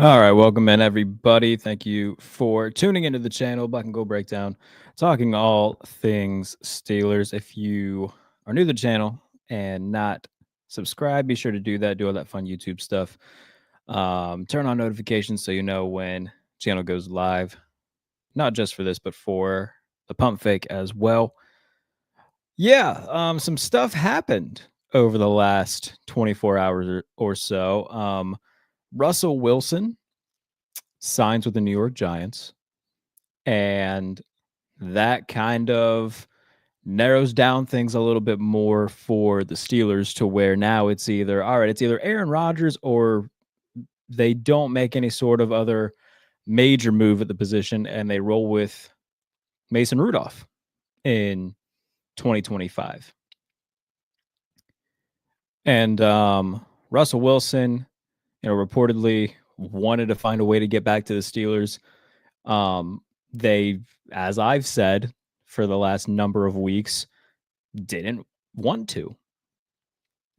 All right, welcome in everybody. Thank you for tuning into the channel, Black and Gold Breakdown, talking all things Steelers. If you are new to the channel and not subscribed, be sure to do that. Do all that fun YouTube stuff. Turn on notifications so you know when channel goes live, not just for this, but for the pump fake as well. Yeah, some stuff happened over the last 24 hours or so. Russell Wilson signs with the New York Giants, and that kind of narrows down things a little bit more for the Steelers to where now it's either Aaron Rodgers or they don't make any sort of other major move at the position and they roll with Mason Rudolph in 2025. And Russell Wilson, reportedly wanted to find a way to get back to the Steelers. They, as I've said for the last number of weeks, didn't want to.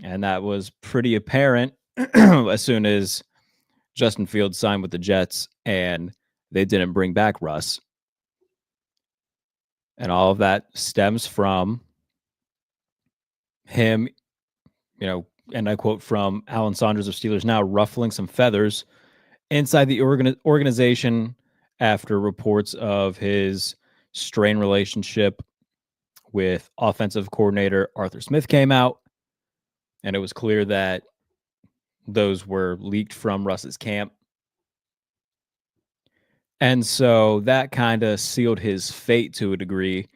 And that was pretty apparent as soon as Justin Fields signed with the Jets and they didn't bring back Russ. And all of that stems from him, and I quote from Alan Saunders of Steelers Now, ruffling some feathers inside the organization after reports of his strained relationship with offensive coordinator Arthur Smith came out. And it was clear that those were leaked from Russ's camp. And so that kind of sealed his fate to a degree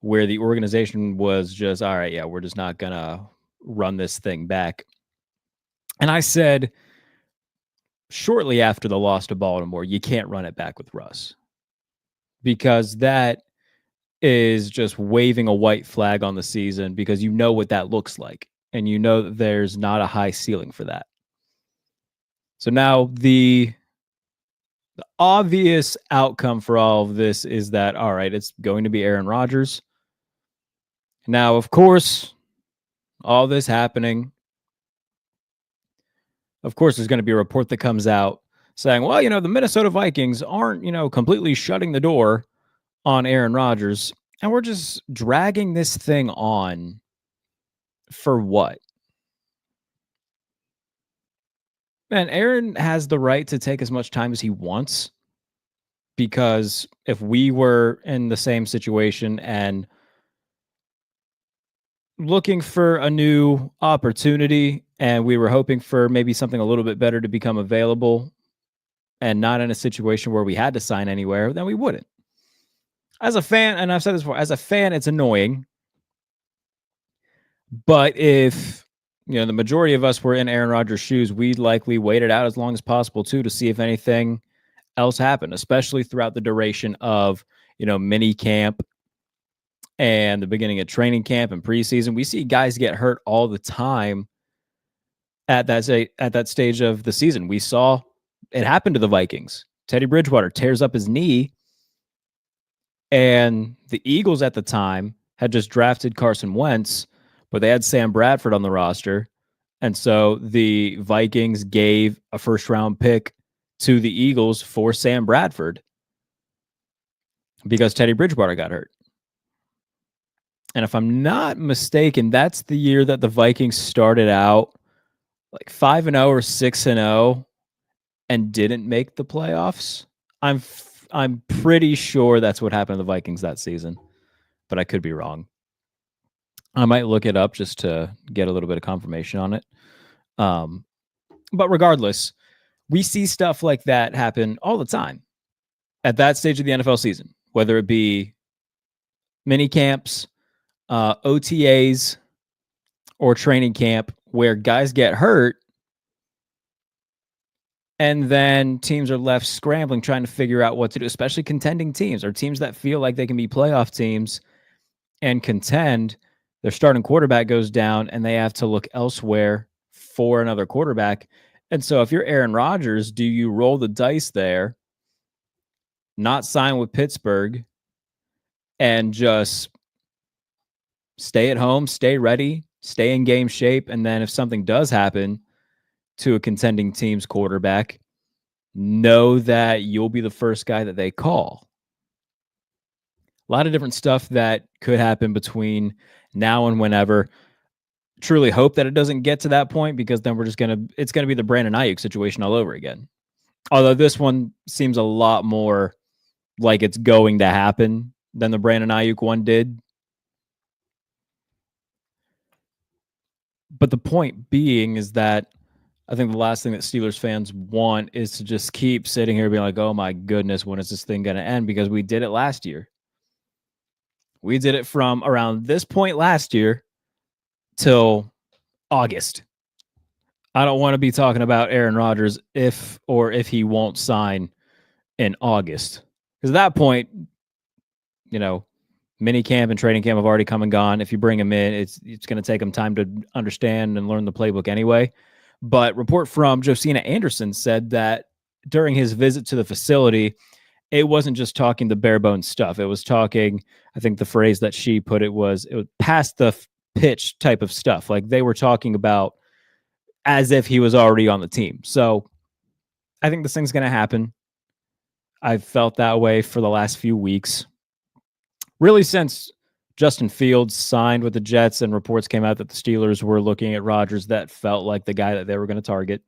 where the organization was just, all right, yeah, we're just not going to run this thing back. And I said shortly after the loss to Baltimore, you can't run it back with Russ because that is just waving a white flag on the season because you know what that looks like. And you know that there's not a high ceiling for that. So now the obvious outcome for all of this is that, all right, it's going to be Aaron Rodgers. Now, of course, all this happening, of course, there's going to be a report that comes out saying, well, the Minnesota Vikings aren't, completely shutting the door on Aaron Rodgers. And we're just dragging this thing on for what? Man, Aaron has the right to take as much time as he wants because if we were in the same situation and looking for a new opportunity and we were hoping for maybe something a little bit better to become available and not in a situation where we had to sign anywhere, then we wouldn't. As a fan, and I've said this before, as a fan, it's annoying. But if the majority of us were in Aaron Rodgers' shoes, we'd likely wait it out as long as possible too to see if anything else happened, especially throughout the duration of mini camp and the beginning of training camp and preseason. We see guys get hurt all the time at that stage of the season. We saw it happen to the Vikings. Teddy Bridgewater tears up his knee, and the Eagles at the time had just drafted Carson Wentz, but they had Sam Bradford on the roster. And so the Vikings gave a first-round pick to the Eagles for Sam Bradford because Teddy Bridgewater got hurt. And if I'm not mistaken, that's the year that the Vikings started out like 5-0 or 6-0 and didn't make the playoffs. I'm pretty sure that's what happened to the Vikings that season, but I could be wrong. I might look it up just to get a little bit of confirmation on it. But regardless, we see stuff like that happen all the time at that stage of the NFL season, whether it be mini camps, OTAs, or training camp, where guys get hurt and then teams are left scrambling, trying to figure out what to do, especially contending teams or teams that feel like they can be playoff teams and contend. Their starting quarterback goes down and they have to look elsewhere for another quarterback. And so if you're Aaron Rodgers, do you roll the dice there, not sign with Pittsburgh, and just stay at home, stay ready, stay in game shape, and then if something does happen to a contending team's quarterback, know that you'll be the first guy that they call. A lot of different stuff that could happen between now and whenever. Truly hope that it doesn't get to that point, because then it's gonna be the Brandon Ayuk situation all over again. Although this one seems a lot more like it's going to happen than the Brandon Ayuk one did. But the point being is that I think the last thing that Steelers fans want is to just keep sitting here being like, oh my goodness, when is this thing going to end? Because we did it last year. We did it from around this point last year till August. I don't want to be talking about Aaron Rodgers if he won't sign in August. Because at that point, mini camp and training camp have already come and gone. If you bring him in, it's going to take him time to understand and learn the playbook anyway. But report from Josina Anderson said that during his visit to the facility, it wasn't just talking the bare bones stuff. It was talking, I think the phrase that she put it was past the pitch type of stuff. Like they were talking about as if he was already on the team. So I think this thing's going to happen. I've felt that way for the last few weeks. Really since Justin Fields signed with the Jets and reports came out that the Steelers were looking at Rodgers, that felt like the guy that they were going to target.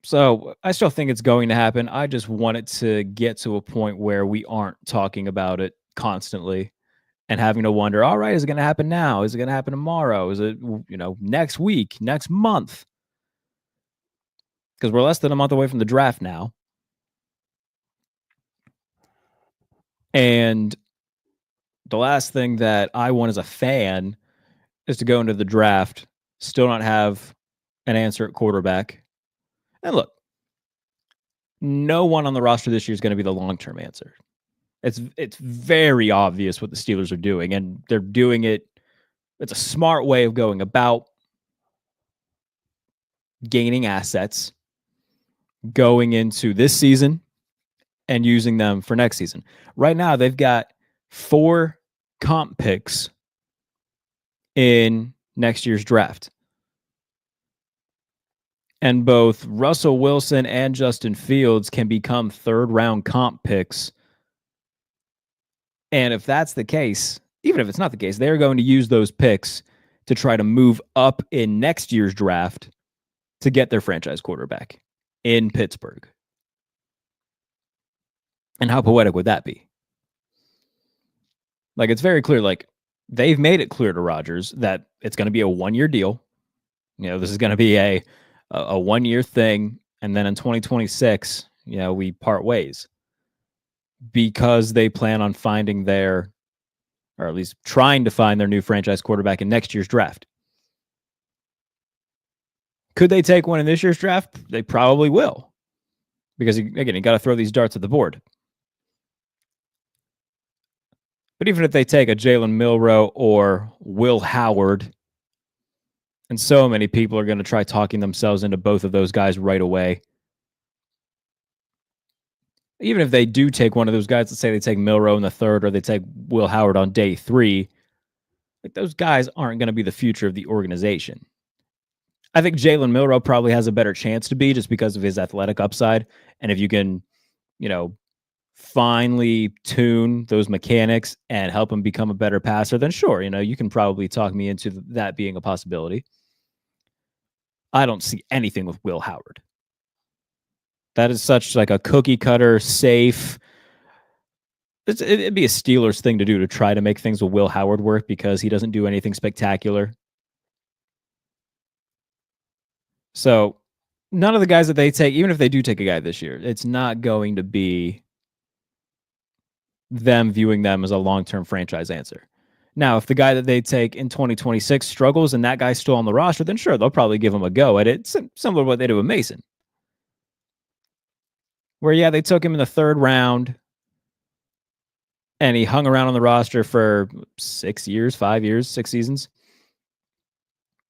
So I still think it's going to happen. I just want it to get to a point where we aren't talking about it constantly and having to wonder, all right, is it going to happen now? Is it going to happen tomorrow? Is it, next week, next month? Because we're less than a month away from the draft now. And the last thing that I want as a fan is to go into the draft, still not have an answer at quarterback. And look, no one on the roster this year is going to be the long-term answer. It's very obvious what the Steelers are doing, and they're doing it. It's a smart way of going about gaining assets going into this season and using them for next season. Right now, they've got 4 comp picks in next year's draft. And both Russell Wilson and Justin Fields can become third-round comp picks. And if that's the case, even if it's not the case, they're going to use those picks to try to move up in next year's draft to get their franchise quarterback in Pittsburgh. And how poetic would that be? Like, it's very clear, like, they've made it clear to Rodgers that it's going to be a 1-year deal. This is going to be a 1-year thing. And then in 2026, we part ways. Because they plan on finding or at least trying to find their new franchise quarterback in next year's draft. Could they take one in this year's draft? They probably will. Because, again, you got to throw these darts at the board. But even if they take a Jalen Milroe or Will Howard, and so many people are going to try talking themselves into both of those guys right away. Even if they do take one of those guys, let's say they take Milroe in the 3rd or they take Will Howard on day 3, like those guys aren't going to be the future of the organization. I think Jalen Milroe probably has a better chance to be just because of his athletic upside. And if you can, finally tune those mechanics and help him become a better passer, then sure, you can probably talk me into that being a possibility. I don't see anything with Will Howard. That is such like a cookie cutter, safe. It'd be a Steelers thing to do to try to make things with Will Howard work because he doesn't do anything spectacular. So none of the guys that they take, even if they do take a guy this year, it's not going to be them viewing them as a long-term franchise answer. Now, if the guy that they take in 2026 struggles and that guy's still on the roster, then sure, they'll probably give him a go at it, similar to what they do with Mason. Where, yeah, they took him in the 3rd round and he hung around on the roster for 6 years, 5 years, 6 seasons.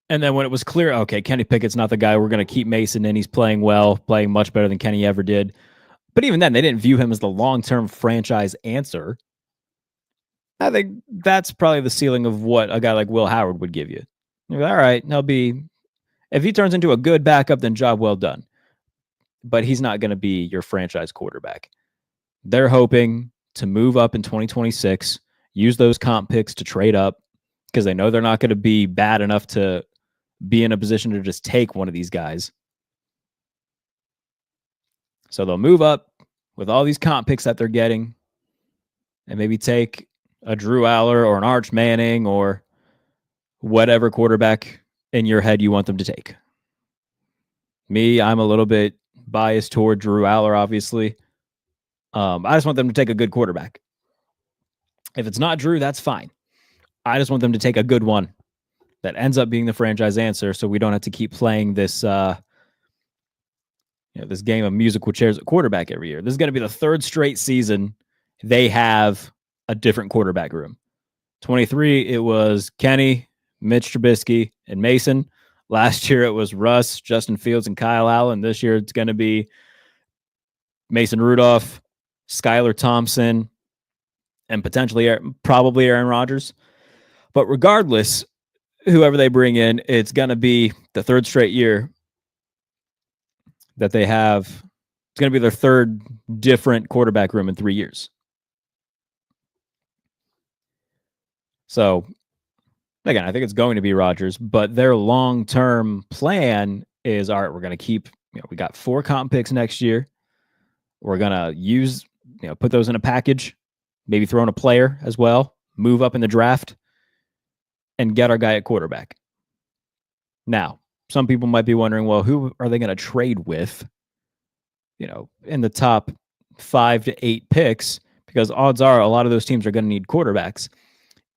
And then when it was clear, okay, Kenny Pickett's not the guy, we're going to keep Mason in. He's playing well, playing much better than Kenny ever did. But even then, they didn't view him as the long-term franchise answer. I think that's probably the ceiling of what a guy like Will Howard would give you. You're like, all right, if he turns into a good backup, then job well done. but he's not going to be your franchise quarterback. They're hoping to move up in 2026, use those comp picks to trade up because they know they're not going to be bad enough to be in a position to just take one of these guys. So they'll move up with all these comp picks that they're getting and maybe take a Drew Aller or an Arch Manning or whatever quarterback in your head you want them to take. Me, I'm a little bit biased toward Drew Aller, obviously. I just want them to take a good quarterback. If it's not Drew, that's fine. I just want them to take a good one that ends up being the franchise answer so we don't have to keep playing this this game of musical chairs at quarterback every year. This is going to be the third straight season they have a different quarterback room. 23, it was Kenny, Mitch Trubisky, and Mason. Last year, it was Russ, Justin Fields, and Kyle Allen. This year, it's going to be Mason Rudolph, Skylar Thompson, and potentially probably Aaron Rodgers. But regardless, whoever they bring in, it's going to be the third straight year that they have. It's going to be their third different quarterback room in 3 years. So, again, I think it's going to be Rodgers, but their long-term plan is, all right, we're going to keep, we got 4 comp picks next year. We're going to use, put those in a package, maybe throw in a player as well, move up in the draft, and get our guy at quarterback. Now, some people might be wondering, well, who are they going to trade with, in the top 5 to 8 picks? Because odds are a lot of those teams are going to need quarterbacks.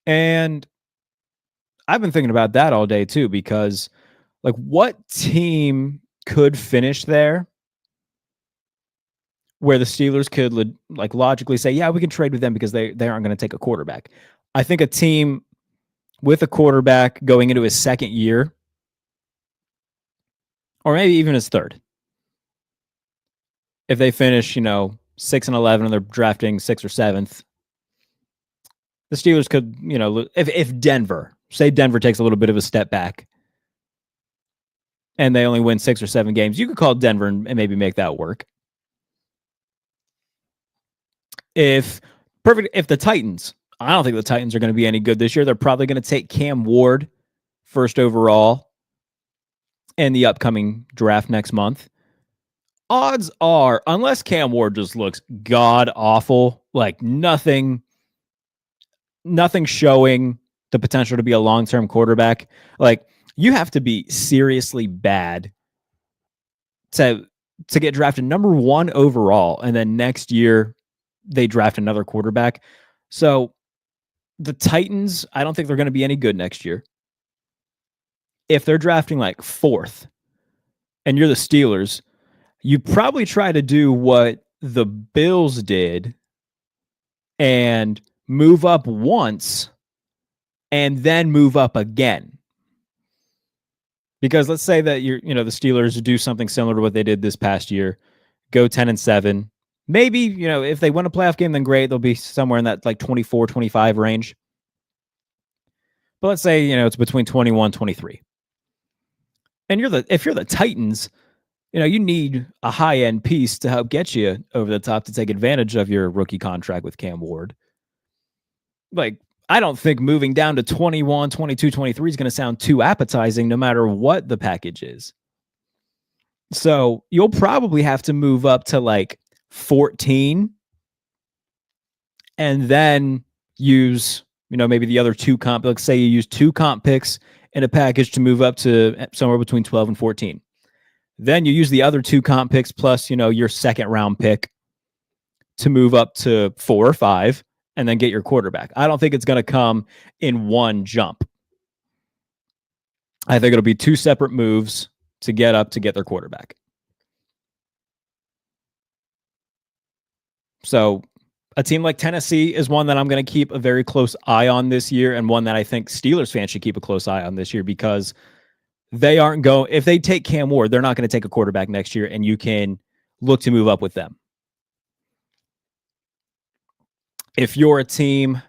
And I've been thinking about that all day too, because what team could finish there where the Steelers could logically say, yeah, we can trade with them because they aren't going to take a quarterback. I think a team with a quarterback going into his second year, or maybe even his third, if they finish, 6 and 11 and they're drafting 6th or 7th, the Steelers could, if Denver takes a little bit of a step back and they only win 6 or 7 games, you could call Denver and maybe make that work. If the Titans, I don't think the Titans are going to be any good this year. They're probably going to take Cam Ward first overall in the upcoming draft next month. Odds are, unless Cam Ward just looks god awful, nothing showing the potential to be a long-term quarterback, you have to be seriously bad to get drafted number 1 overall, and then next year they draft another quarterback. So the Titans, I don't think they're going to be any good next year. If they're drafting 4th and you're the Steelers, you probably try to do what the Bills did and move up once and then move up again. Because let's say that the Steelers do something similar to what they did this past year, go 10-7. Maybe, if they win a playoff game, then great. They'll be somewhere in that 24-25 range. But let's say, it's between 21-23. And if you're the Titans, you need a high-end piece to help get you over the top to take advantage of your rookie contract with Cam Ward. I don't think moving down to 21, 22, 23 is going to sound too appetizing no matter what the package is. So you'll probably have to move up to 14 and then use, maybe the other 2 comp. Let's say you use 2 comp picks in a package to move up to somewhere between 12 and 14. Then you use the other 2 comp picks plus, your second round pick to move up to 4 or 5 and then get your quarterback. I don't think it's going to come in one jump. I think it'll be 2 separate moves to get up to get their quarterback. So a team like Tennessee is one that I'm going to keep a very close eye on this year, and one that I think Steelers fans should keep a close eye on this year, because they aren't going, if they take Cam Ward, they're not going to take a quarterback next year, and you can look to move up with them. If you're a team,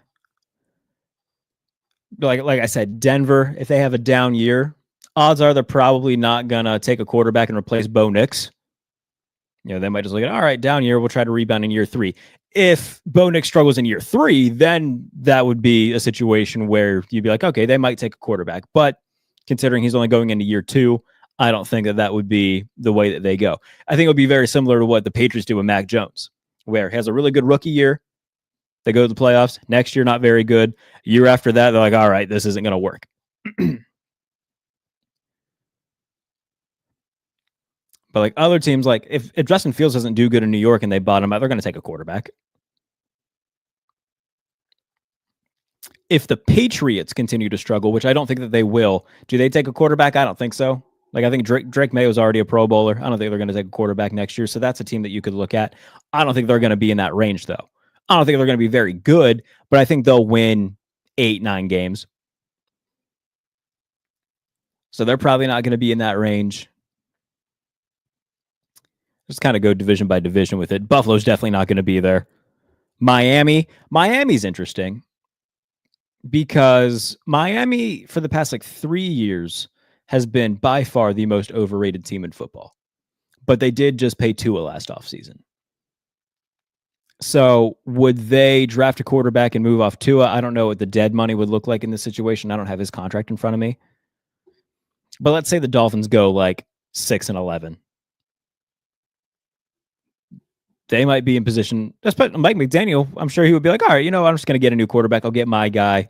like I said, Denver, if they have a down year, odds are they're probably not going to take a quarterback and replace Bo Nix. They might just look at, all right, down year, we'll try to rebound in year 3. If Bo Nix struggles in year 3, then that would be a situation where you'd be like, okay, they might take a quarterback. But considering he's only going into year 2, I don't think that would be the way that they go. I think it would be very similar to what the Patriots do with Mac Jones, where he has a really good rookie year. They go to the playoffs. Next year, not very good. Year after that, they're like, all right, this isn't going to work. But like other teams, like if Justin Fields doesn't do good in New York and they bottom out, they're going to take a quarterback. If the Patriots continue to struggle, which I don't think that they will, do they take a quarterback? I don't think so. Like I think Drake Mayo is already a Pro Bowler. I don't think they're going to take a quarterback next year. So that's a team that you could look at. I don't think they're going to be in that range though. I don't think they're going to be very good, but I think they'll win 8-9 games. So they're probably not going to be in that range. Just kind of go division by division with it. Buffalo's definitely not going to be there. Miami's interesting because Miami for the past like 3 years has been by far the most overrated team in football. But they did just pay Tua last offseason. So would they draft a quarterback and move off Tua? I don't know what the dead money would look like in this situation. I don't have his contract in front of me. But let's say the Dolphins go like 6-11. They might be in position. Mike McDaniel, I'm sure he would be like, all right, I'm just going to get a new quarterback. I'll get my guy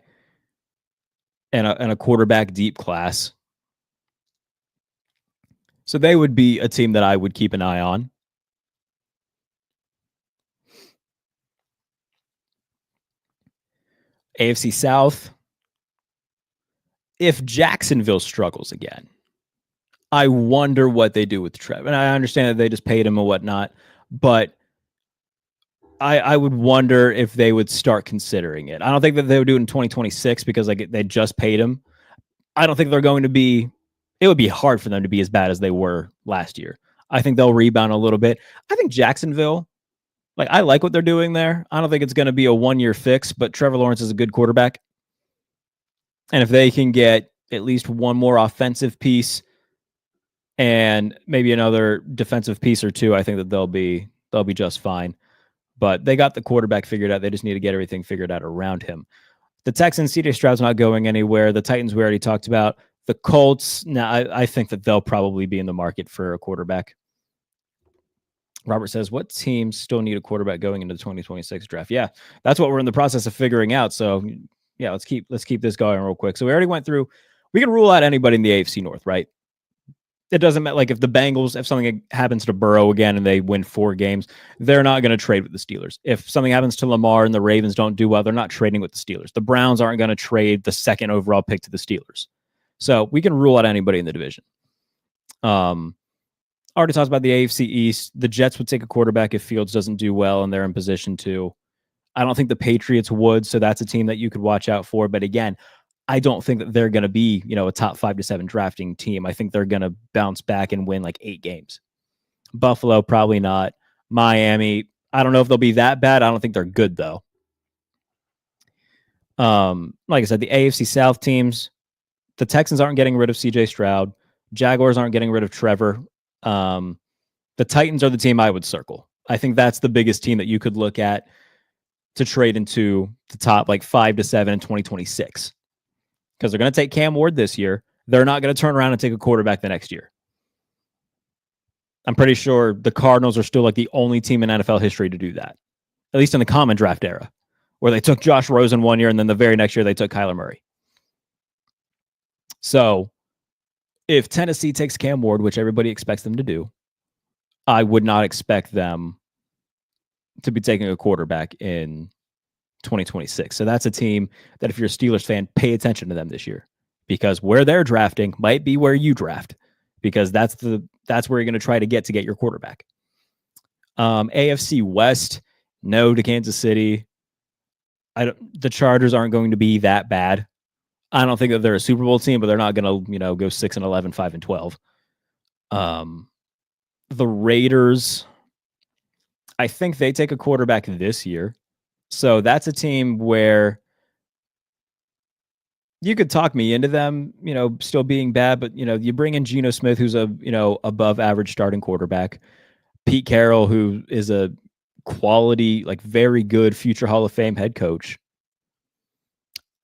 and a quarterback deep class. So they would be a team that I would keep an eye on. AFC South. If Jacksonville struggles again, I wonder what they do with Trev. And I understand that they just paid him and whatnot, but I would wonder if they would start considering it. I don't think that they would do it in 2026 because like they just paid him. I don't think they're going to be. It would be hard for them to be as bad as they were last year. I think they'll rebound a little bit. I think Jacksonville, like I like what they're doing there. I don't think it's going to be a 1-year fix, but Trevor Lawrence is a good quarterback. And if they can get at least one more offensive piece and maybe another defensive piece or two, I think that they'll be just fine. But they got the quarterback figured out. They just need to get everything figured out around him. The Texans, CJ Stroud's not going anywhere. The Titans, we already talked about. The Colts, I think that they'll probably be in the market for a quarterback. Robert says, what teams still need a quarterback going into the 2026 draft? Yeah, that's what we're in the process of figuring out. So yeah, let's keep this going real quick. So we already went through. We can rule out anybody in the AFC North, right? It doesn't matter. Like if the Bengals, if something happens to Burrow again and they win 4 games, they're not going to trade with the Steelers. If something happens to Lamar and the Ravens don't do well, they're not trading with the Steelers. The Browns aren't going to trade the 2nd overall pick to the Steelers. So we can rule out anybody in the division. Already talked about the AFC East. The Jets would take a quarterback if Fields doesn't do well and they're in position to. I don't think the Patriots would, so that's a team that you could watch out for. But again, I don't think that they're going to be, a top 5 to 7 drafting team. I think they're going to bounce back and win like 8 games. Buffalo, probably not. Miami, I don't know if they'll be that bad. I don't think they're good though. Like I said, the AFC South teams, the Texans aren't getting rid of CJ Stroud. Jaguars aren't getting rid of Trevor. The Titans are the team I would circle. I think that's the biggest team that you could look at to trade into the top like 5 to 7 in 2026. Because they're going to take Cam Ward this year. They're not going to turn around and take a quarterback the next year. I'm pretty sure the Cardinals are still like the only team in NFL history to do that, at least in the common draft era, where they took Josh Rosen 1 year and then the very next year they took Kyler Murray. So if Tennessee takes Cam Ward, which everybody expects them to do, I would not expect them to be taking a quarterback in 2026. So that's a team that if you're a Steelers fan, pay attention to them this year, because where they're drafting might be where you draft, because that's where you're going to get your quarterback. AFC West, no to Kansas City. The Chargers aren't going to be that bad. I don't think that they're a Super Bowl team, but they're not going to, go 6-11, 5-12. The Raiders, I think they take a quarterback this year. So that's a team where you could talk me into them, still being bad, but you bring in Geno Smith, who's a, above average starting quarterback. Pete Carroll, who is a quality, like very good future Hall of Fame head coach,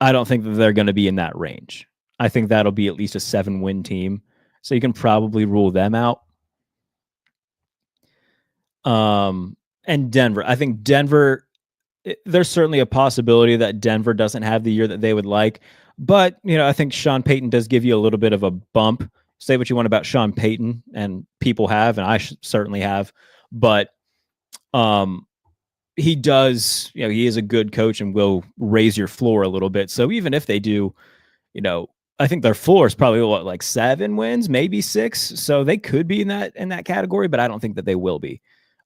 I don't think that they're going to be in that range. I think that'll be at least a 7-win team. So you can probably rule them out. And Denver. I think Denver, there's certainly a possibility that Denver doesn't have the year that they would like. But, I think Sean Payton does give you a little bit of a bump. Say what you want about Sean Payton, and people have, and I certainly have. But he does, he is a good coach and will raise your floor a little bit. So even if they do, I think their floor is probably like 7 wins, maybe 6. So they could be in that category, but I don't think that they will be.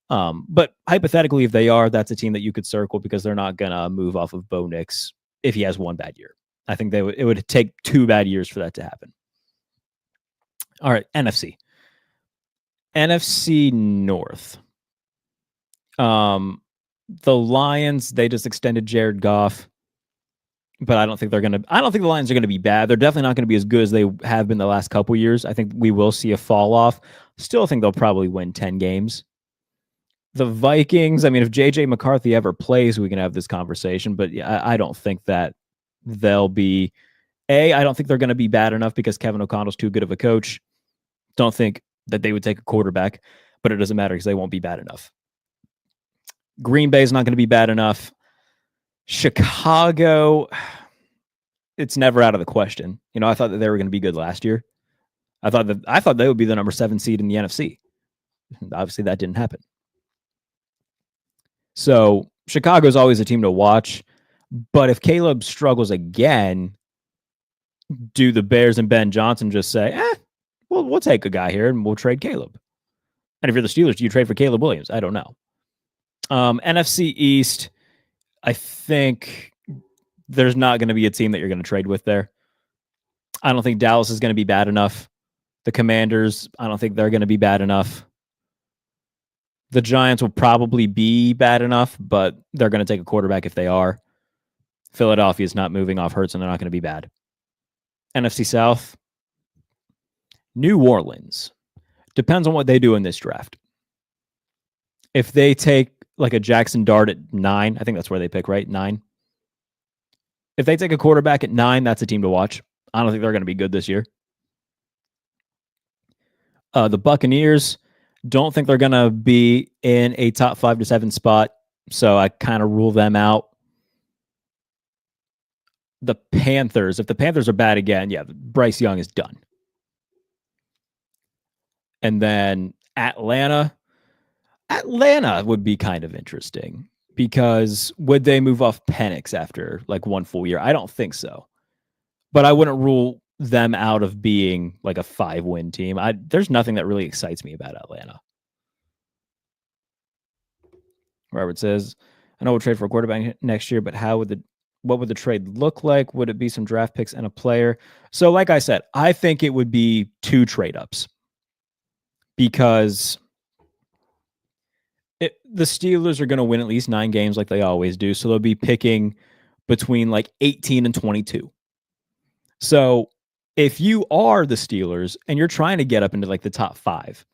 But hypothetically, if they are, that's a team that you could circle because they're not gonna move off of Bo Nix if he has one bad year. I think it would take 2 bad years for that to happen. All right, NFC North. The Lions, they just extended Jared Goff, but I don't think the Lions are gonna be bad. They're definitely not gonna be as good as they have been the last couple years. I think we will see a fall off. Still think they'll probably win 10 games. The Vikings, I mean, if JJ McCarthy ever plays, we can have this conversation, but I don't think that they'll be I don't think they're going to be bad enough because Kevin O'Connell's too good of a coach. Don't think that they would take a quarterback, but it doesn't matter because they won't be bad enough. Green Bay is not going to be bad enough. Chicago, it's never out of the question. I thought that they were going to be good last year. I thought they would be the number 7 seed in the NFC. Obviously, that didn't happen. So Chicago's always a team to watch. But if Caleb struggles again, do the Bears and Ben Johnson just say, we'll take a guy here and we'll trade Caleb? And if you're the Steelers, do you trade for Caleb Williams? I don't know. NFC East, I think there's not going to be a team that you're going to trade with there. I don't think Dallas is going to be bad enough. The Commanders, I don't think they're going to be bad enough. The Giants will probably be bad enough, but they're going to take a quarterback if they are. Philadelphia is not moving off Hurts, and they're not going to be bad. NFC South, New Orleans. Depends on what they do in this draft. If they take like a Jackson Dart at 9, I think that's where they pick, right? 9. If they take a quarterback at 9, that's a team to watch. I don't think they're going to be good this year. The Buccaneers, don't think they're going to be in a top 5 to 7 spot, so I kind of rule them out. The Panthers, if the Panthers are bad again, Bryce Young is done. And then Atlanta would be kind of interesting because would they move off Penix after like one full year? I don't think so. But I wouldn't rule them out of being like a 5-win team. There's nothing that really excites me about Atlanta. Robert says, I know we'll trade for a quarterback next year, but what would the trade look like? Would it be some draft picks and a player? So like I said, I think it would be 2 trade ups because the Steelers are going to win at least 9 games like they always do. So they'll be picking between like 18 and 22. So if you are the Steelers and you're trying to get up into like the top 5,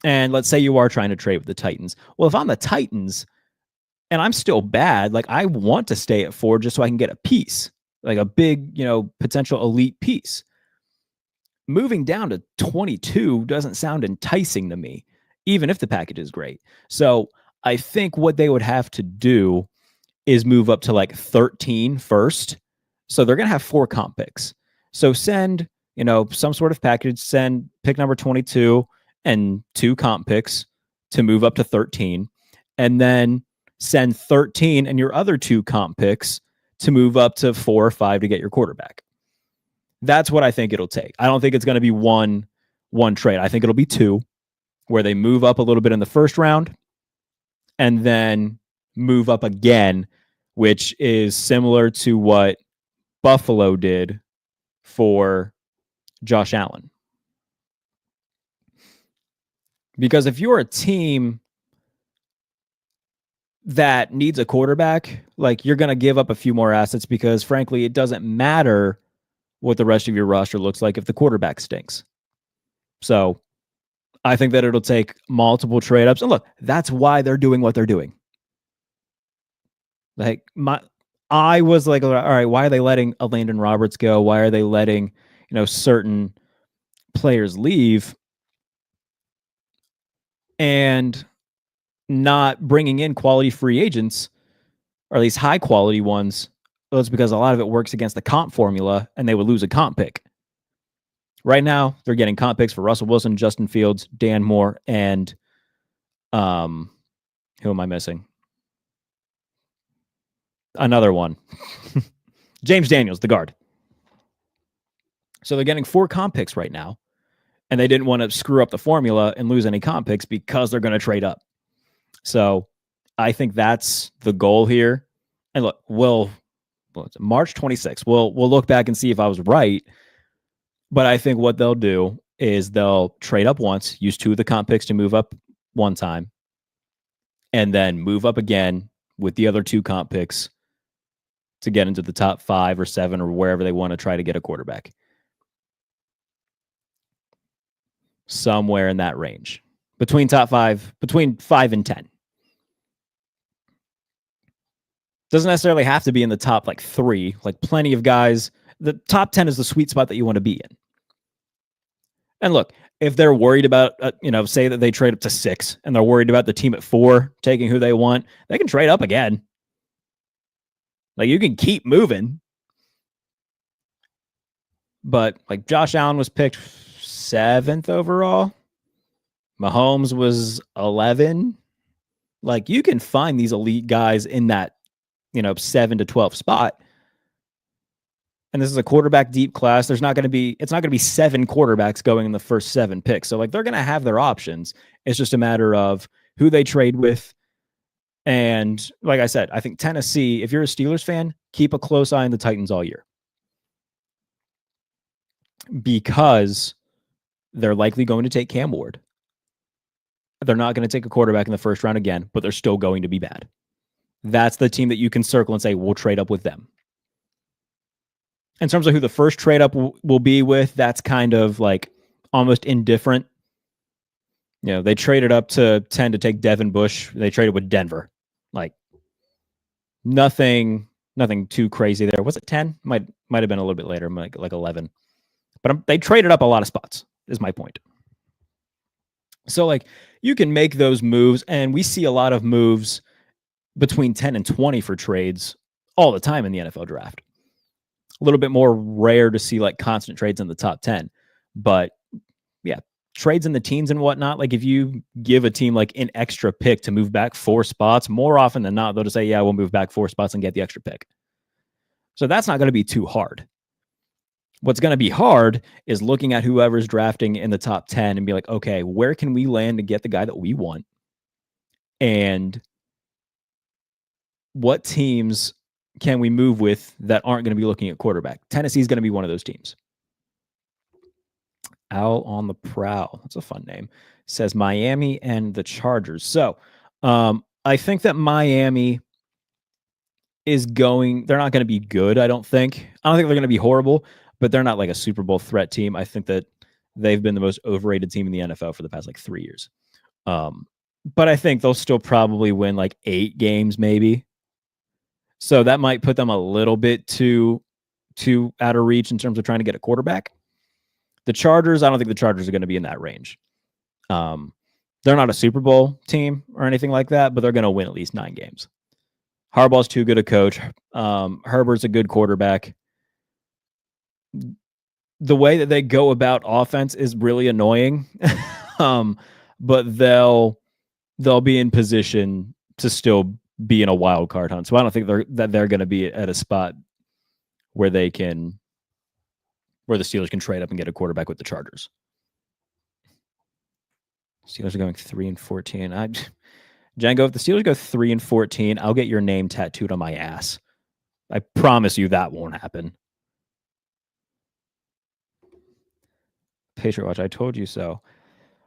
and let's say you are trying to trade with the Titans. Well, if I'm the Titans and I'm still bad, like I want to stay at 4 just so I can get a piece, like a big, potential elite piece. Moving down to 22 doesn't sound enticing to me, even if the package is great. So I think what they would have to do is move up to like 13 first. So they're going to have 4 comp picks. So send, some sort of package, send pick number 22 and 2 comp picks to move up to 13. And then send 13 and your other 2 comp picks to move up to 4 or 5 to get your quarterback. That's what I think it'll take. I don't think it's going to be one trade. I think it'll be 2 where they move up a little bit in the first round and then move up again, which is similar to what Buffalo did for Josh Allen. Because if you're a team that needs a quarterback, like you're going to give up a few more assets because frankly, it doesn't matter what the rest of your roster looks like if the quarterback stinks. So I think that it'll take multiple trade ups. And look, that's why they're doing what they're doing. Like I was like, all right, why are they letting a Landon Roberts go? Why are they letting, certain players leave and not bringing in quality free agents, or at least high quality ones? Well, it's because a lot of it works against the comp formula and they would lose a comp pick. Right now, they're getting comp picks for Russell Wilson, Justin Fields, Dan Moore, and who am I missing? Another one. James Daniels, the guard. So they're getting 4 comp picks right now, and they didn't want to screw up the formula and lose any comp picks because they're going to trade up. So I think that's the goal here. And look, March 26th, we'll look back and see if I was right. But I think what they'll do is they'll trade up once, use 2 of the comp picks to move up one time, and then move up again with the other 2 comp picks to get into the top 5 or 7 or wherever they want to try to get a quarterback. Somewhere in that range. Between 5 and 10. Doesn't necessarily have to be in the top 3. Like plenty of guys, the top 10 is the sweet spot that you want to be in. And look, if they're worried about, say that they trade up to 6 and they're worried about the team at 4 taking who they want, they can trade up again. Like you can keep moving. But like Josh Allen was picked 7th overall. Mahomes was 11. Like you can find these elite guys in that, 7 to 12 spot. And this is a quarterback deep class. It's not going to be 7 quarterbacks going in the first 7 picks. So like they're going to have their options. It's just a matter of who they trade with. And like I said, I think Tennessee, if you're a Steelers fan, keep a close eye on the Titans all year. Because they're likely going to take Cam Ward. They're not going to take a quarterback in the first round again, but they're still going to be bad. That's the team that you can circle and say, we'll trade up with them. In terms of who the first trade up will be with, that's kind of like almost indifferent. They traded up to 10 to take Devin Bush. They traded with Denver. Like nothing too crazy there. Was it 10? Might have been a little bit later, like 11. But they traded up a lot of spots, is my point. So like you can make those moves, and we see a lot of moves between 10 and 20 for trades all the time in the NFL draft. A little bit more rare to see like constant trades in the top 10. But yeah, trades in the teens and whatnot, like if you give a team like an extra pick to move back 4 spots, more often than not, they'll just say, yeah, we'll move back 4 spots and get the extra pick. So that's not going to be too hard. What's going to be hard is looking at whoever's drafting in the top 10 and be like, okay, where can we land to get the guy that we want? And what teams can we move with that aren't going to be looking at quarterback? Tennessee is going to be one of those teams. Owl on the Prowl. That's a fun name. Says Miami and the Chargers. So I think that Miami is they're not going to be good, I don't think. I don't think they're going to be horrible, but they're not like a Super Bowl threat team. I think that they've been the most overrated team in the NFL for the past 3 years. But I think they'll still probably win 8 games maybe. So that might put them a little bit too out of reach in terms of trying to get a quarterback. The Chargers, I don't think the Chargers are going to be in that range. They're not a Super Bowl team or anything like that, but they're going to win at least 9 games. Harbaugh's too good a coach. Herbert's a good quarterback. The way that they go about offense is really annoying, but they'll be in position to still be in a wild card hunt. So I don't think they're going to be at a spot where the Steelers can trade up and get a quarterback with the Chargers. Steelers are going 3-14. Django, if the Steelers go 3-14, I'll get your name tattooed on my ass. I promise you that won't happen. Patriot Watch, I told you so.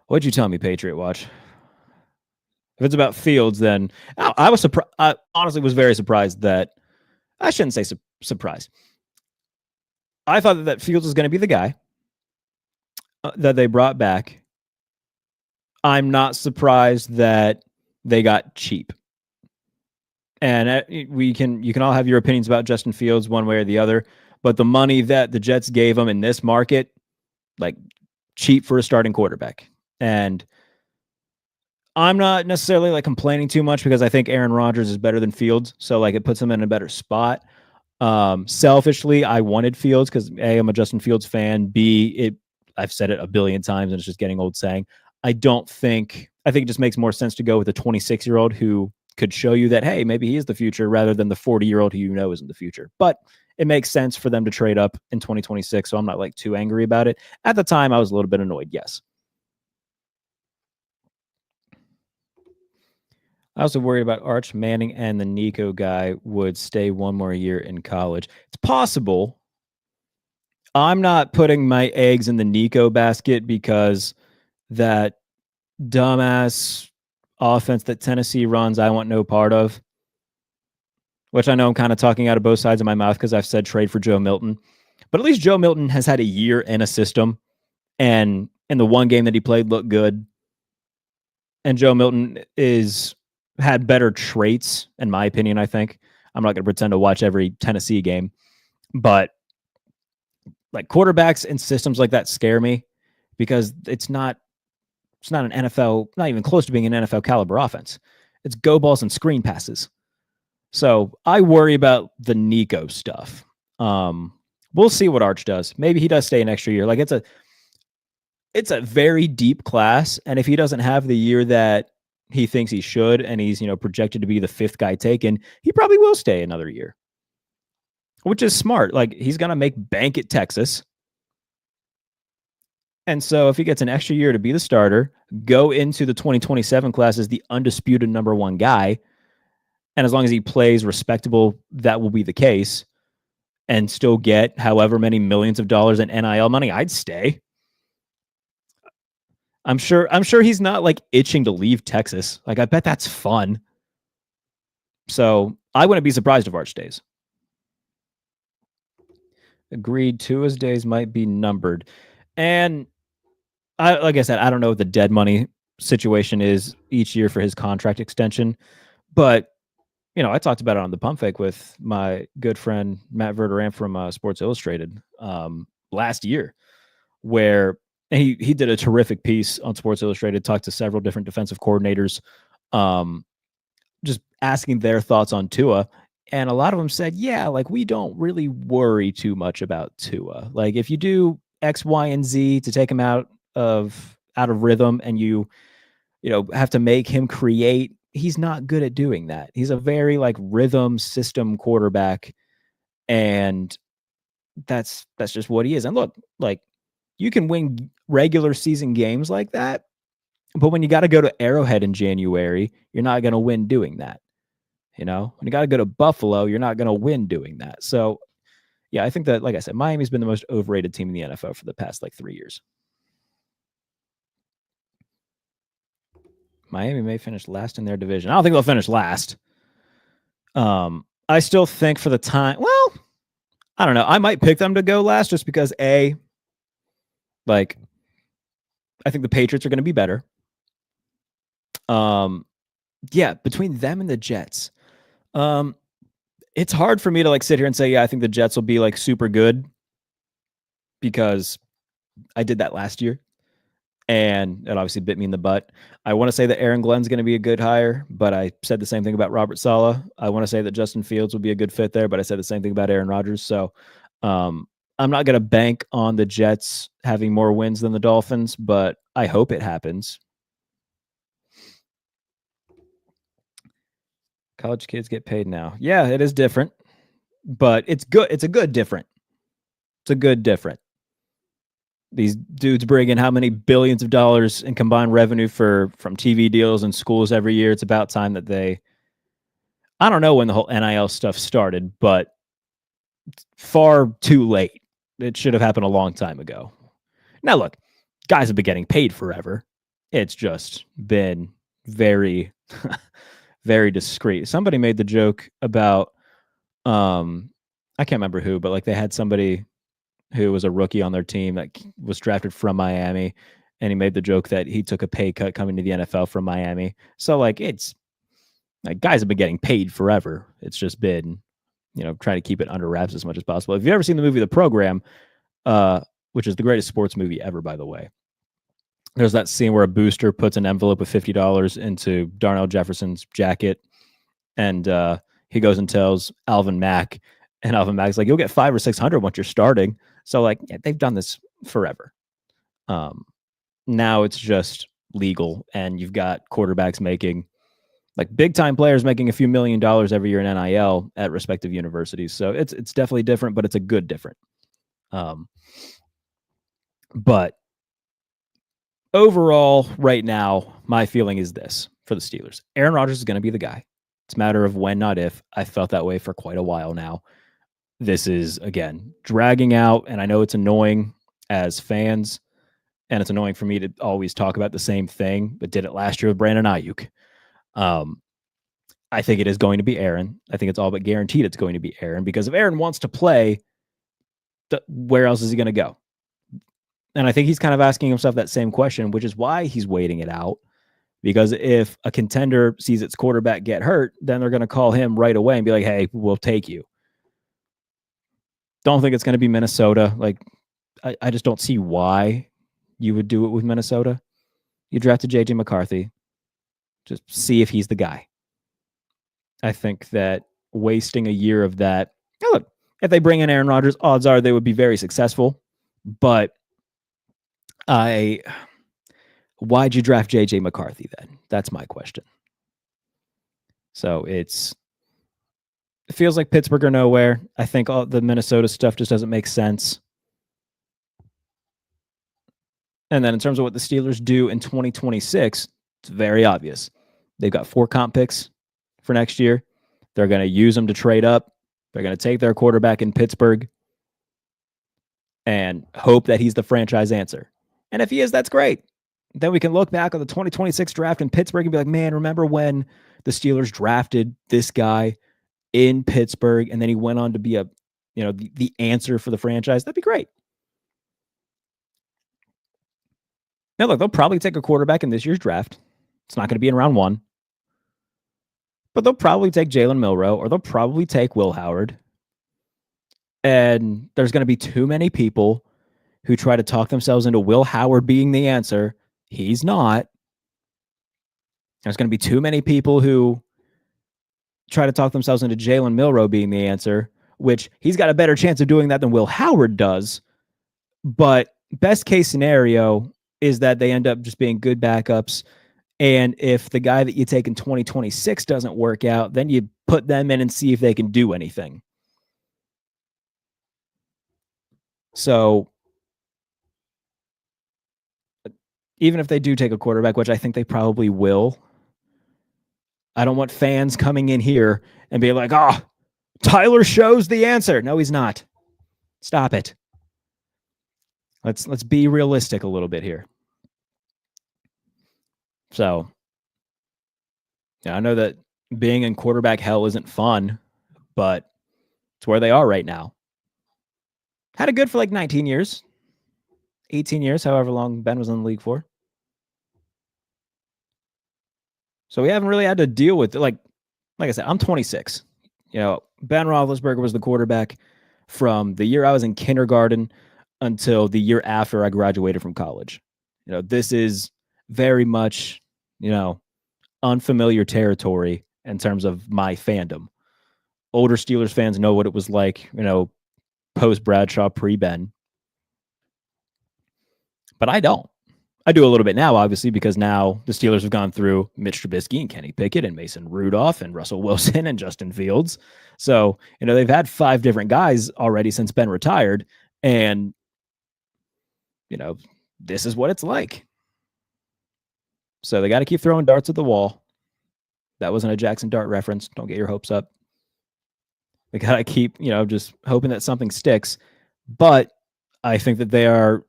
What'd you tell me, Patriot Watch? If it's about Fields, then I was surprised. I honestly was very surprised that I shouldn't say surprised. I thought that Fields was going to be the guy that they brought back I'm not surprised that they got cheap. And you can all have your opinions about Justin Fields one way or the other, but the money that the Jets gave him in this market, like cheap for a starting quarterback. And I'm not necessarily like complaining too much because I think Aaron Rodgers is better than Fields, so like it puts him in a better spot. Selfishly, I wanted Fields because A, I'm a Justin Fields fan. B, I've said it a billion times and it's just getting old saying. I think it just makes more sense to go with a 26-year-old who could show you that, hey, maybe he is the future rather than the 40-year-old who you know isn't the future. But it makes sense for them to trade up in 2026, so I'm not like too angry about it. At the time, I was a little bit annoyed, yes. I also worried about Arch Manning and the Nico guy would stay one more year in college. It's possible. I'm not putting my eggs in the Nico basket because that dumbass offense that Tennessee runs, I want no part of. Which I know I'm kind of talking out of both sides of my mouth because I've said trade for Joe Milton. But at least Joe Milton has had a year in a system, and in the one game that he played looked good. And Joe Milton had better traits, in my opinion, I think. I'm not going to pretend to watch every Tennessee game, but like quarterbacks and systems like that scare me because it's not an NFL, not even close to being an NFL caliber offense. It's go balls and screen passes. So I worry about the Nico stuff. We'll see what Arch does. Maybe he does stay an extra year. Like it's a very deep class, and if he doesn't have the year that he thinks he should, and he's projected to be the 5th guy taken, he probably will stay another year, which is smart. Like he's gonna make bank at Texas, and so if he gets an extra year to be the starter, go into the 2027 class as the undisputed number 1 guy, and as long as he plays respectable, that will be the case, and still get however many millions of dollars in NIL money, I'd stay. I'm sure he's not like itching to leave Texas. Like I bet that's fun. So I wouldn't be surprised if Arch stays. Agreed. Tua's days might be numbered. And like I said, I don't know what the dead money situation is each year for his contract extension, but I talked about it on the pump fake with my good friend Matt Verderam from Sports Illustrated last year, where he did a terrific piece on Sports Illustrated, talked to several different defensive coordinators, just asking their thoughts on Tua. And a lot of them said, yeah, like we don't really worry too much about Tua. Like if you do X, Y, and Z to take him out of rhythm and you have to make him create, he's not good at doing that. He's a very like rhythm system quarterback, and that's just what he is. And look, like you can win regular season games like that, but when you got to go to Arrowhead in January, you're not going to win doing that. When you got to go to Buffalo, you're not going to win doing that. So yeah, I think that, like I said, Miami's been the most overrated team in the NFL for the past like 3 years. Miami may finish last in their division. I don't think they'll finish last. I still think for the time, well, I don't know. I might pick them to go last just because I think the Patriots are going to be better. Yeah, between them and the Jets, it's hard for me to like sit here and say, yeah, I think the Jets will be like super good because I did that last year. And it obviously bit me in the butt. I want to say that Aaron Glenn's going to be a good hire, but I said the same thing about Robert Saleh. I want to say that Justin Fields will be a good fit there, but I said the same thing about Aaron Rodgers. So I'm not going to bank on the Jets having more wins than the Dolphins, but I hope it happens. College kids get paid now. Yeah, it is different, but it's good. It's a good different. It's a good different. These dudes bring in how many billions of dollars in combined revenue from TV deals and schools every year. It's about time that I don't know when the whole NIL stuff started, but far too late. It should have happened a long time ago. Now, look, guys have been getting paid forever. It's just been very, very discreet. Somebody made the joke about, I can't remember who, but like they had somebody who was a rookie on their team that was drafted from Miami, and he made the joke that he took a pay cut coming to the NFL from Miami. So like it's like guys have been getting paid forever. It's just been, trying to keep it under wraps as much as possible. If you've ever seen the movie The Program, which is the greatest sports movie ever, by the way, there's that scene where a booster puts an envelope of $50 into Darnell Jefferson's jacket, and he goes and tells Alvin Mack, and Alvin Mack's like, "You'll get 500 or 600 once you're starting." So like, yeah, they've done this forever. Now it's just legal, and you've got quarterbacks making like big time players making a few $1,000,000 every year in NIL at respective universities. So it's definitely different, but it's a good different. But overall, right now, my feeling is this for the Steelers. Aaron Rodgers is going to be the guy. It's a matter of when, not if. I felt that way for quite a while now. This is, again, dragging out, and I know it's annoying as fans, and it's annoying for me to always talk about the same thing, but did it last year with Brandon Ayuk. I think it is going to be Aaron. I think it's all but guaranteed it's going to be Aaron, because if Aaron wants to play, where else is he going to go? And I think he's kind of asking himself that same question, which is why he's waiting it out. Because if a contender sees its quarterback get hurt, then they're going to call him right away and be like, "Hey, we'll take you." Don't think it's going to be Minnesota. Like, I just don't see why you would do it with Minnesota. You drafted J.J. McCarthy. Just see if he's the guy. I think that wasting a year of that. Look, if they bring in Aaron Rodgers, odds are they would be very successful. But why'd you draft J.J. McCarthy then? That's my question. So it feels like Pittsburgh or nowhere. I think all the Minnesota stuff just doesn't make sense. And then in terms of what the Steelers do in 2026, it's very obvious. They've got 4 comp picks for next year. They're going to use them to trade up. They're going to take their quarterback in Pittsburgh and hope that he's the franchise answer. And if he is, that's great. Then we can look back on the 2026 draft in Pittsburgh and be like, man, remember when the Steelers drafted this guy in Pittsburgh and then he went on to be the answer for the franchise? That'd be great. Now, look, they'll probably take a quarterback in this year's draft. It's not going to be in round 1. But they'll probably take Jalen Milroe, or they'll probably take Will Howard. And there's going to be too many people who try to talk themselves into Will Howard being the answer. He's not. There's going to be too many people who try to talk themselves into Jalen Milroe being the answer, which he's got a better chance of doing that than Will Howard does. But best case scenario is that they end up just being good backups. And if the guy that you take in 2026 doesn't work out, then you put them in and see if they can do anything. So even if they do take a quarterback, which I think they probably will, I don't want fans coming in here and be like, "Oh, Tyler Show's the answer." No, he's not. Stop it. Let's be realistic a little bit here. So, yeah, I know that being in quarterback hell isn't fun, but it's where they are right now. Had it good for like 19 years, 18 years, however long Ben was in the league for. So we haven't really had to deal with it. Like I said, I'm 26. Ben Roethlisberger was the quarterback from the year I was in kindergarten until the year after I graduated from college. This is very much, unfamiliar territory in terms of my fandom. Older Steelers fans know what it was like, post Bradshaw, pre-Ben. But I don't. I do a little bit now, obviously, because now the Steelers have gone through Mitch Trubisky and Kenny Pickett and Mason Rudolph and Russell Wilson and Justin Fields. So, they've had 5 different guys already since Ben retired. And, this is what it's like. So they got to keep throwing darts at the wall. That wasn't a Jackson Dart reference. Don't get your hopes up. They got to keep, just hoping that something sticks. But I think that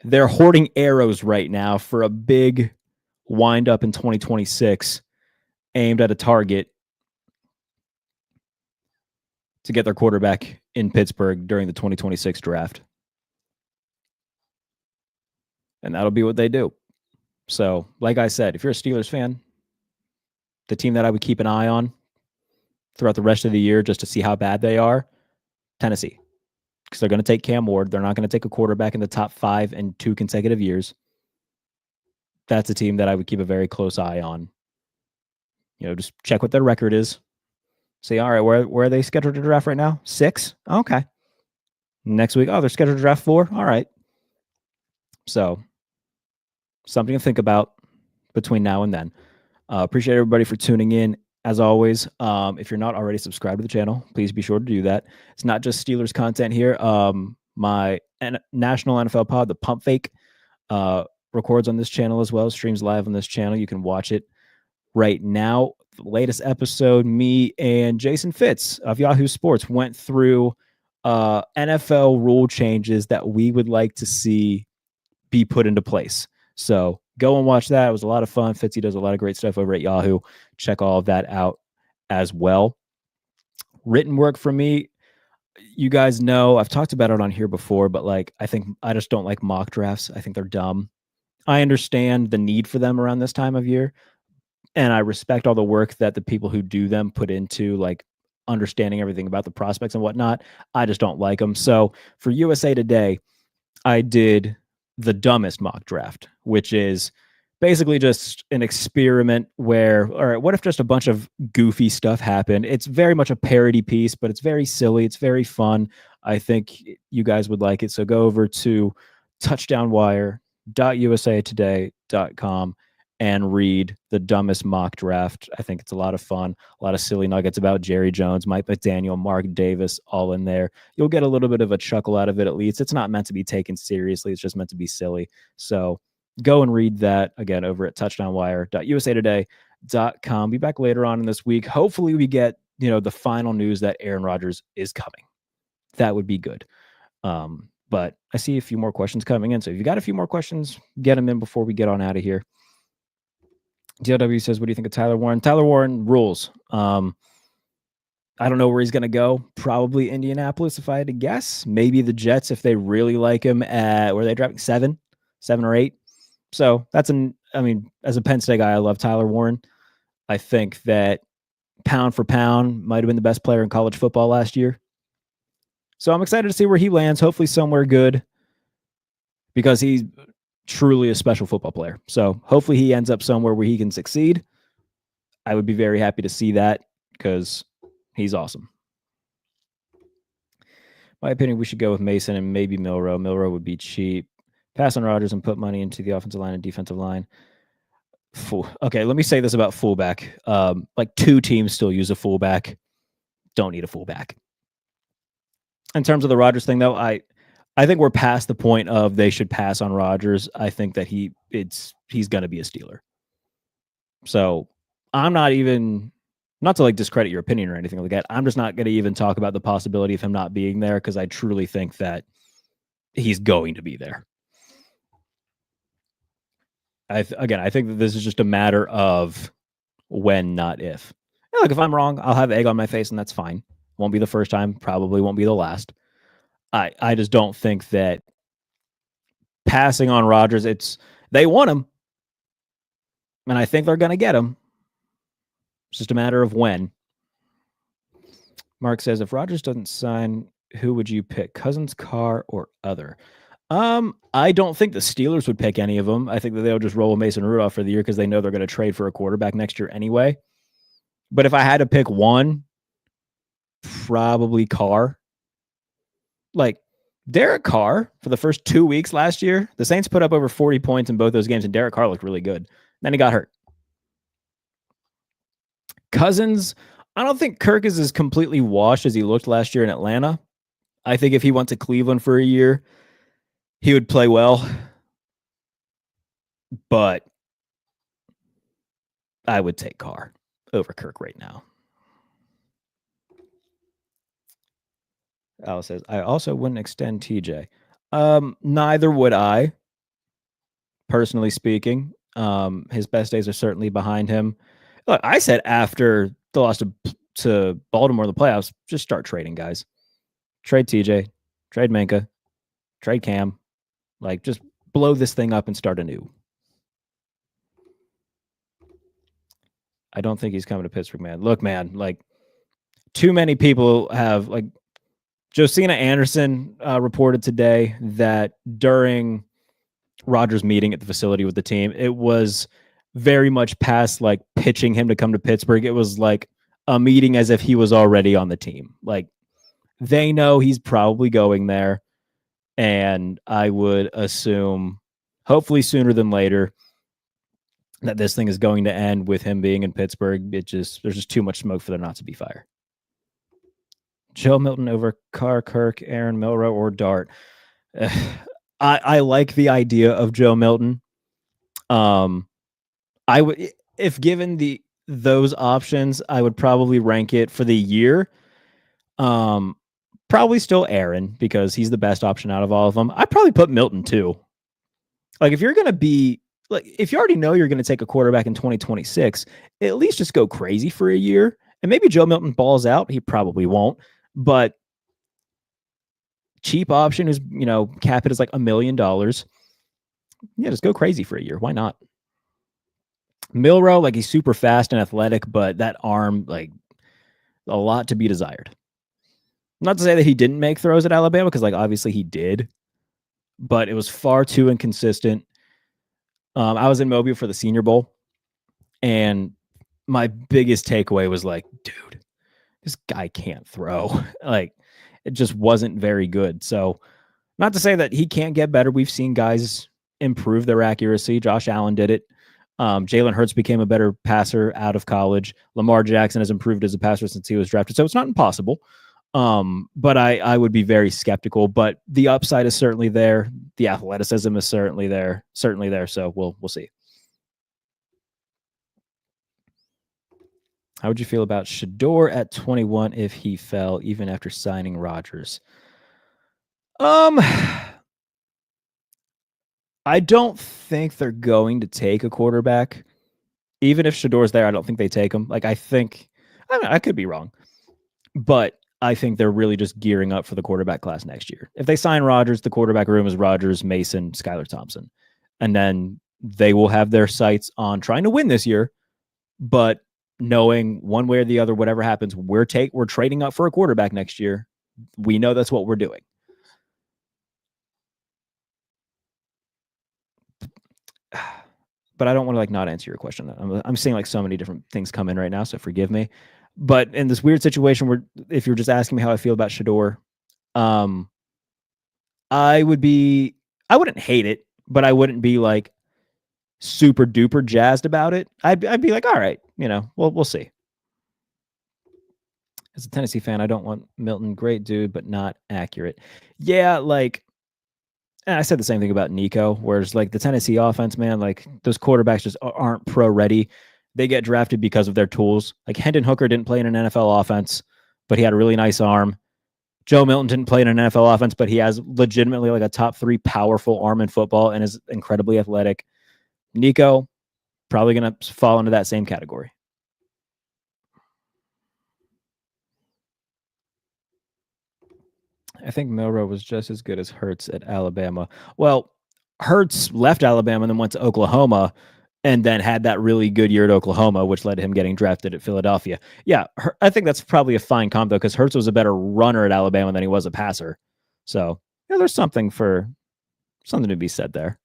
they're hoarding arrows right now for a big wind up in 2026 aimed at a target to get their quarterback in Pittsburgh during the 2026 draft. and that'll be what they do. So, like I said, if you're a Steelers fan, the team that I would keep an eye on throughout the rest of the year just to see how bad they are, Tennessee. Because they're going to take Cam Ward. They're not going to take a quarterback in the top 5 in 2 consecutive years. That's a team that I would keep a very close eye on. Just check what their record is. Say, all right, where are they scheduled to draft right now? 6? Okay. Next week, they're scheduled to draft 4? All right. So, something to think about between now and then. Appreciate everybody for tuning in. As always, if you're not already subscribed to the channel, please be sure to do that. It's not just Steelers content here. My national NFL pod, the Pump Fake, records on this channel as well, streams live on this channel. You can watch it right now. The latest episode, me and Jason Fitz of Yahoo Sports went through NFL rule changes that we would like to see be put into place. So go and watch that. It was a lot of fun. Fitzy does a lot of great stuff over at Yahoo. Check all of that out as well. Written work from me. You guys know I've talked about it on here before, but I just don't like mock drafts. I think they're dumb. I understand the need for them around this time of year, and I respect all the work that the people who do them put into understanding everything about the prospects and whatnot. I just don't like them. So for USA Today, I did the dumbest mock draft, which is basically just an experiment where, all right, what if just a bunch of goofy stuff happened? It's very much a parody piece, but it's very silly. It's very fun. I think you guys would like it. So go over to touchdownwire.usatoday.com and read the dumbest mock draft. I think it's a lot of fun, a lot of silly nuggets about Jerry Jones, Mike McDaniel, Mark Davis, all in there. You'll get a little bit of a chuckle out of it, at least. It's not meant to be taken seriously. It's just meant to be silly. So go and read that again over at touchdownwire.usatoday.com. Be back later on in this week. Hopefully we get, the final news that Aaron Rodgers is coming. That would be good. But I see a few more questions coming in. So if you got a few more questions, get them in before we get on out of here. DLW says, what do you think of Tyler Warren? Tyler Warren rules. I don't know where he's going to go. Probably Indianapolis, if I had to guess. Maybe the Jets, if they really like him at, where are they drafting? 7 or 8. So as a Penn State guy, I love Tyler Warren. I think that pound for pound might have been the best player in college football last year. So I'm excited to see where he lands. Hopefully somewhere good, because he's truly a special football player. So hopefully he ends up somewhere where he can succeed. I would be very happy to see that, because he's awesome. My opinion, we should go with Mason and maybe Milroe. Milroe would be cheap. Pass on Rodgers and put money into the offensive line and defensive line. Okay, let me say this about fullback. 2 teams still use a fullback. Don't need a fullback. In terms of the Rodgers thing, though, I think we're past the point of they should pass on Rodgers. I think that he's going to be a Steeler. So I'm not even, not to discredit your opinion or anything like that. I'm just not going to even talk about the possibility of him not being there, because I truly think that he's going to be there. I think that this is just a matter of when, not if. If I'm wrong, I'll have egg on my face, and that's fine. Won't be the first time. Probably won't be the last. I just don't think that passing on Rodgers, they want him, and I think they're going to get him. It's just a matter of when. Mark says, if Rodgers doesn't sign, who would you pick? Cousins, Carr, or other? I don't think the Steelers would pick any of them. I think that they'll just roll Mason Rudolph for the year, because they know they're going to trade for a quarterback next year anyway. But if I had to pick one, probably Carr. Derek Carr, for the first 2 weeks last year, the Saints put up over 40 points in both those games, and Derek Carr looked really good. Then he got hurt. Cousins, I don't think Kirk is as completely washed as he looked last year in Atlanta. I think if he went to Cleveland for a year, he would play well. But I would take Carr over Kirk right now. Al says, I also wouldn't extend TJ. Neither would I, personally speaking. His best days are certainly behind him. Look, I said after the loss to Baltimore in the playoffs, just start trading guys. Trade TJ, trade Minka, trade Cam. Just blow this thing up and start anew. I don't think he's coming to Pittsburgh, man. Look, man, like too many people have like Josina Anderson reported today that during Rodgers' meeting at the facility with the team, it was very much past like pitching him to come to Pittsburgh. It was like a meeting as if he was already on the team. Like they know he's probably going there. And I would assume, hopefully sooner than later, that this thing is going to end with him being in Pittsburgh. There's just too much smoke for there not to be fire. Joe Milton over Carr, Kirk, Aaron, Milroe, or Dart. I like the idea of Joe Milton. I would, if given those options, I would probably rank it for the year. Probably still Aaron because he's the best option out of all of them. I'd probably put Milton too. Like if you're going to be like, if you already know you're going to take a quarterback in 2026, at least just go crazy for a year. And maybe Joe Milton balls out. He probably won't, but cheap option is, cap it is like $1 million. Yeah, just go crazy for a year. Why not? Milroe, like he's super fast and athletic, but that arm, like a lot to be desired. Not to say that he didn't make throws at Alabama, because like obviously he did, but it was far too inconsistent. I was in Mobile for the Senior Bowl, and my biggest takeaway was like, dude, this guy can't throw. Like, it just wasn't very good. So, not to say that he can't get better. We've seen guys improve their accuracy. Josh Allen did it. Jalen Hurts became a better passer out of college. Lamar Jackson has improved as a passer since he was drafted. So, it's not impossible. But I would be very skeptical, but the upside is certainly there. The athleticism is certainly there. So we'll see. How would you feel about Shedeur at 21 if he fell even after signing Rodgers? I don't think they're going to take a quarterback. Even if Shedeur's there, I don't think they take him. Like, I could be wrong, but I think they're really just gearing up for the quarterback class next year. If they sign Rodgers, the quarterback room is Rodgers, Mason, Skylar Thompson. And then they will have their sights on trying to win this year, but knowing one way or the other, whatever happens, we're trading up for a quarterback next year. We know that's what we're doing. But I don't want to like not answer your question. I'm seeing like so many different things come in right now, so forgive me. But in this weird situation where if you're just asking me how I feel about Shedeur, I wouldn't hate it, but I wouldn't be like super duper jazzed about it. I'd be like, all right, we'll see. As a Tennessee fan, I don't want Milton, great dude, but not accurate. Yeah, like I said the same thing about Nico, whereas like the Tennessee offense, man, like those quarterbacks just aren't pro ready. They get drafted because of their tools. Like Hendon Hooker didn't play in an NFL offense, but he had a really nice arm. Joe Milton didn't play in an NFL offense, but he has legitimately like a top 3 powerful arm in football and is incredibly athletic. Nico, probably going to fall into that same category. I think Milroe was just as good as Hurts at Alabama. Well, Hurts left Alabama and then went to Oklahoma and then had that really good year at Oklahoma, which led to him getting drafted at Philadelphia. Yeah, I think that's probably a fine comp, though, because Hurts was a better runner at Alabama than he was a passer. So, yeah, there's something to be said there.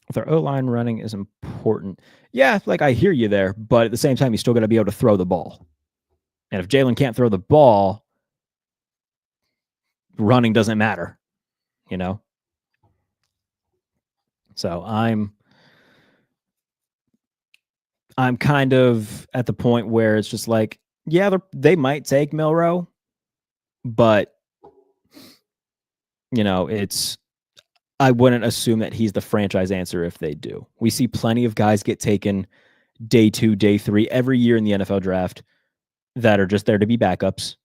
If our O-line running is important. Yeah, like I hear you there, but at the same time, you still got to be able to throw the ball. And if Jalen can't throw the ball, running doesn't matter, So I'm kind of at the point where it's just like, yeah, they might take Milroe, but I wouldn't assume that he's the franchise answer if they do. We see plenty of guys get taken day 2, day 3 every year in the NFL draft that are just there to be backups,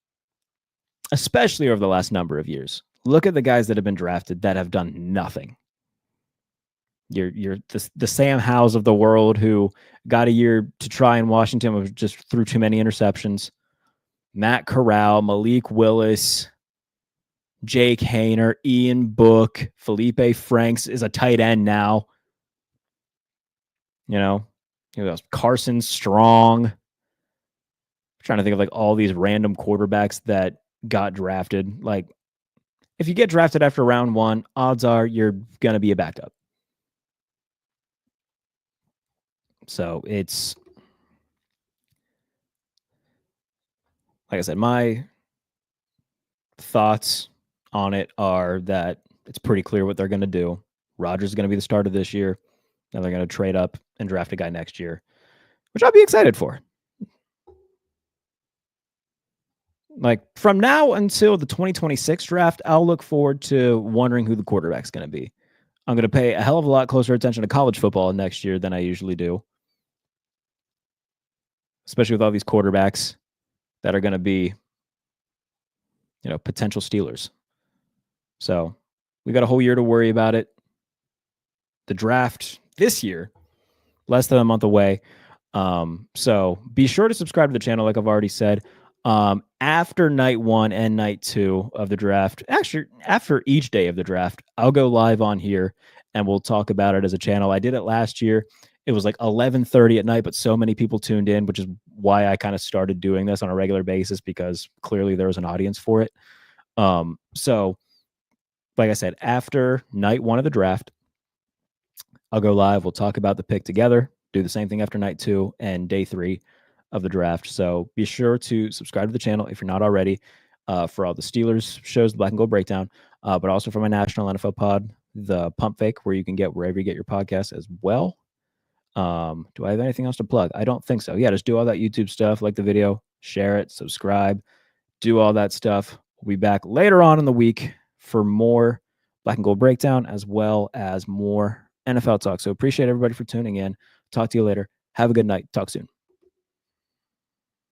especially over the last number of years. Look at the guys that have been drafted that have done nothing. You're the Sam Howells of the world who got a year to try in Washington, but just threw too many interceptions. Matt Corral, Malik Willis, Jake Hayner, Ian Book, Felipe Franks is a tight end now. You know, Carson Strong. I'm trying to think of like all these random quarterbacks that got drafted. Like, if you get drafted after round 1, odds are you're going to be a backup. So it's, like I said, my thoughts on it are that it's pretty clear what they're going to do. Rodgers is going to be the starter this year, and they're going to trade up and draft a guy next year, which I'll be excited for. Like, from now until the 2026 draft, I'll look forward to wondering who the quarterback's going to be. I'm going to pay a hell of a lot closer attention to college football next year than I usually do, especially with all these quarterbacks that are going to be, potential Steelers. So we got a whole year to worry about it. The draft this year, less than a month away. So be sure to subscribe to the channel, like I've already said. After night 1 and night 2 of the draft, actually after each day of the draft, I'll go live on here and we'll talk about it as a channel. I did it last year. It was like 11:30 at night, but so many people tuned in, which is why I kind of started doing this on a regular basis, because clearly there was an audience for it. So like I said, after night 1 of the draft, I'll go live. We'll talk about the pick together, do the same thing after night 2 and day 3 of the draft. So be sure to subscribe to the channel if you're not already, for all the Steelers shows, the Black and Gold Breakdown, but also for my national NFL pod, the Pump Fake, where you can get wherever you get your podcasts as well. Do I have anything else to plug? I don't think so. Yeah, just do all that YouTube stuff, like the video, share it, subscribe, do all that stuff. We'll be back later on in the week for more Black and Gold Breakdown, as well as more NFL talk. So appreciate everybody for tuning in. Talk to you later. Have a good night. Talk soon.